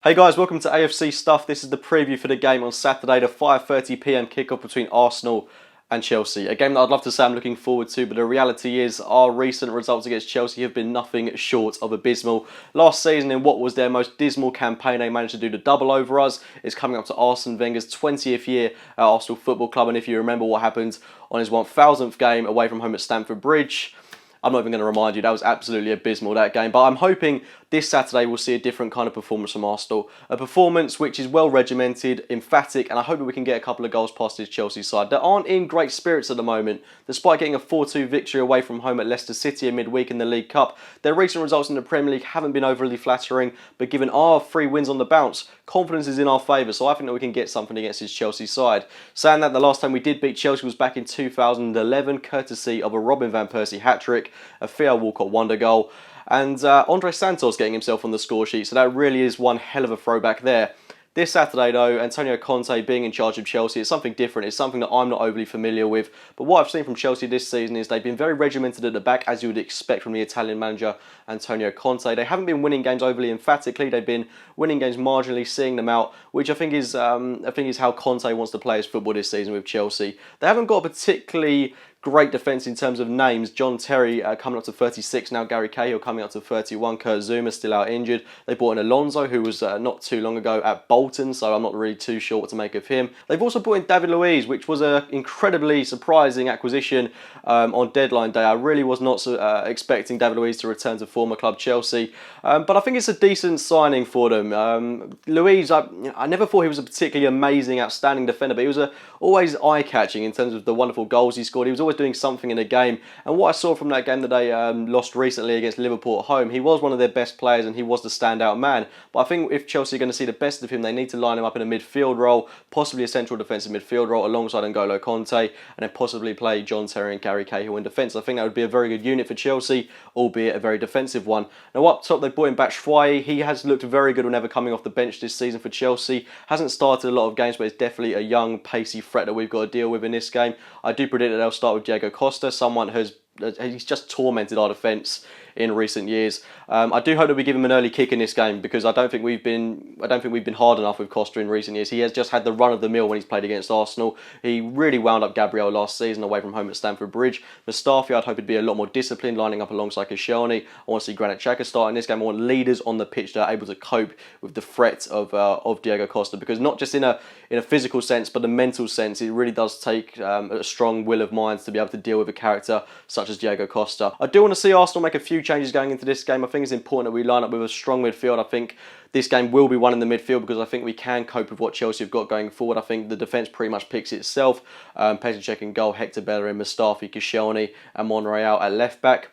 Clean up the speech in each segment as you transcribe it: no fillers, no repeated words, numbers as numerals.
Hey guys, welcome to AFC Stuff. This is the preview for the game on Saturday, the 5:30 PM kickoff between Arsenal and Chelsea. A game that I'd love to say I'm looking forward to, but the reality is our recent results against Chelsea have been nothing short of abysmal. Last season, in what was their most dismal campaign, they managed to do the double over us. It's coming up to Arsene Wenger's 20th year at Arsenal Football Club, and if you remember what happened on his 1000th game away from home at Stamford Bridge, I'm not even going to remind you, that was absolutely abysmal, that game. But I'm hoping this Saturday we'll see a different kind of performance from Arsenal. A performance which is well regimented, emphatic, and I hope that we can get a couple of goals past this Chelsea side that aren't in great spirits at the moment. Despite getting a 4-2 victory away from home at Leicester City in midweek in the League Cup, their recent results in the Premier League haven't been overly flattering, but given our 3 wins on the bounce, confidence is in our favour, so I think that we can get something against this Chelsea side. Saying that, the last time we did beat Chelsea was back in 2011, courtesy of a Robin van Persie hat-trick, a Theo Walcott wonder goal, and Andre Santos getting himself on the score sheet, so that really is one hell of a throwback there. This Saturday though, Antonio Conte being in charge of Chelsea, it's something different, it's something that I'm not overly familiar with, but what I've seen from Chelsea this season is they've been very regimented at the back, as you would expect from the Italian manager Antonio Conte. They haven't been winning games overly emphatically, they've been winning games marginally, seeing them out, which I think is how Conte wants to play his football this season with Chelsea. They haven't got a particularly great defence in terms of names. John Terry coming up to 36 now, Gary Cahill coming up to 31, Kurt Zouma still out injured. They brought in Alonso, who was not too long ago at Bolton, so I'm not really too sure what to make of him. They've also brought in David Luiz, which was an incredibly surprising acquisition on deadline day. I really was not expecting David Luiz to return to former club Chelsea, but I think it's a decent signing for them. Luiz, I never thought he was a particularly amazing, outstanding defender, but he was always eye-catching in terms of the wonderful goals he scored. He was always doing something in the game, and what I saw from that game that they lost recently against Liverpool at home, he was one of their best players and he was the standout man. But I think if Chelsea are going to see the best of him, they need to line him up in a midfield role, possibly a central defensive midfield role alongside N'Golo Conte, and then possibly play John Terry and Gary Cahill in defence. I think that would be a very good unit for Chelsea, albeit a very defensive one. Now up top they brought in Batshuayi. He has looked very good whenever coming off the bench this season for Chelsea. Hasn't started a lot of games, but it's definitely a young, pacey threat that we've got to deal with in this game. I do predict that they'll start with Diego Costa, someone he's just tormented our defence in recent years. I do hope that we give him an early kick in this game, because I don't think we've been hard enough with Costa in recent years. He has just had the run of the mill when he's played against Arsenal. He really wound up Gabriel last season away from home at Stamford Bridge. Mustafi, I'd hope he'd be a lot more disciplined, lining up alongside Koscielny. I want to see Granit Xhaka start in this game. I want leaders on the pitch that are able to cope with the threat of Diego Costa, because not just in a physical sense, but a mental sense, it really does take a strong will of mind to be able to deal with a character such as Diego Costa. I do want to see Arsenal make a few changes going into this game. I think it's important that we line up with a strong midfield. I think this game will be won in the midfield, because I think we can cope with what Chelsea have got going forward. I think the defence pretty much picks itself. Petr Cech in goal, Hector Bellerin, Mustafi, Koscielny and Monreal at left back.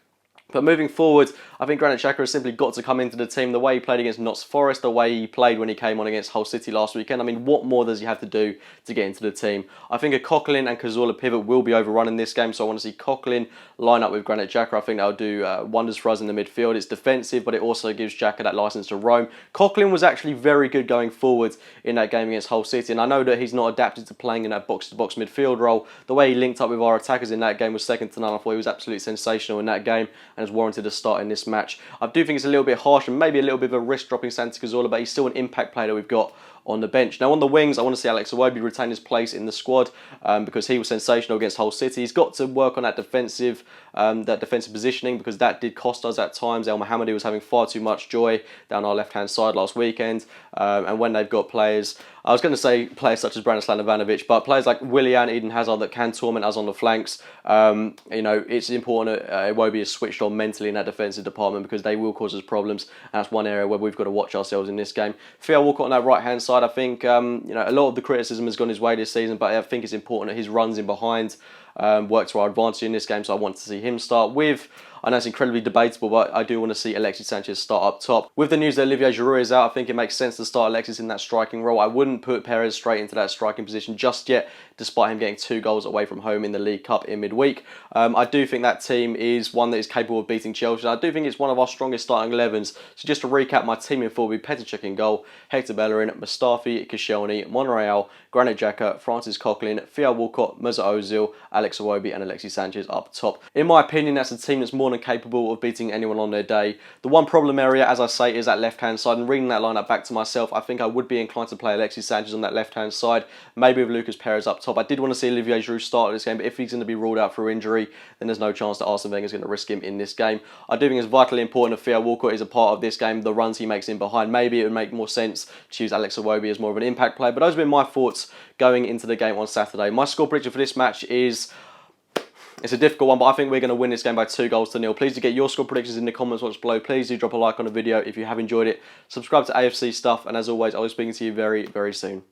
But moving forward, I think Granit Xhaka has simply got to come into the team. The way he played against Notts Forest, the way he played when he came on against Hull City last weekend, I mean, what more does he have to do to get into the team? I think a Coquelin and Cazorla pivot will be overrun in this game, so I want to see Coquelin line up with Granit Xhaka. I think that'll do wonders for us in the midfield. It's defensive, but it also gives Xhaka that licence to roam. Coquelin was actually very good going forward in that game against Hull City, and I know that he's not adapted to playing in that box-to-box midfield role. The way he linked up with our attackers in that game was second to none. I thought he was absolutely sensational in that game and has warranted a start in this match. I do think it's a little bit harsh and maybe a little bit of a risk dropping Santi Cazorla, but he's still an impact player that we've got on the bench. Now on the wings, I want to see Alex Iwobi retain his place in the squad because he was sensational against Hull City. He's got to work on that defensive positioning, because that did cost us at times. El Mohammadi was having far too much joy down our left-hand side last weekend, and when they've got players, I was going to say players such as Branislav Ivanovic, but players like Willian, Eden Hazard that can torment us on the flanks, it's important that Iwobi is switched on mentally in that defensive department, because they will cause us problems, and that's one area where we've got to watch ourselves in this game. Theo Walcott on that right-hand side, I think a lot of the criticism has gone his way this season, but I think it's important that his runs in behind work to our advantage in this game, so I want to see him start with. I know it's incredibly debatable, but I do want to see Alexis Sanchez start up top. With the news that Olivier Giroud is out, I think it makes sense to start Alexis in that striking role. I wouldn't put Perez straight into that striking position just yet, despite him getting 2 goals away from home in the League Cup in midweek. I do think that team is one that is capable of beating Chelsea. I do think it's one of our strongest starting 11s. So just to recap, my team in full will be Petr Cech in goal, Hector Bellerin, Mustafi, Koscielny, Monreal, Granit Xhaka, Francis Coquelin, Theo Walcott, Mesut Ozil, Alex Alex Iwobi and Alexis Sanchez up top. In my opinion, that's a team that's more than capable of beating anyone on their day. The one problem area, as I say, is that left-hand side, and reading that lineup back to myself, I think I would be inclined to play Alexis Sanchez on that left-hand side, maybe with Lucas Perez up top. I did want to see Olivier Giroud start this game, but if he's going to be ruled out through injury, then there's no chance that Arsene Wenger is going to risk him in this game. I do think it's vitally important that Theo Walcott is a part of this game, the runs he makes in behind. Maybe it would make more sense to use Alex Iwobi as more of an impact player, but those have been my thoughts going into the game on Saturday. My score prediction for this match is... it's a difficult one, but I think we're going to win this game by 2-0. Please do get your score predictions in the comments box below. Please do drop a like on the video if you have enjoyed it. Subscribe to AFC Stuff, and as always, I'll be speaking to you very, very soon.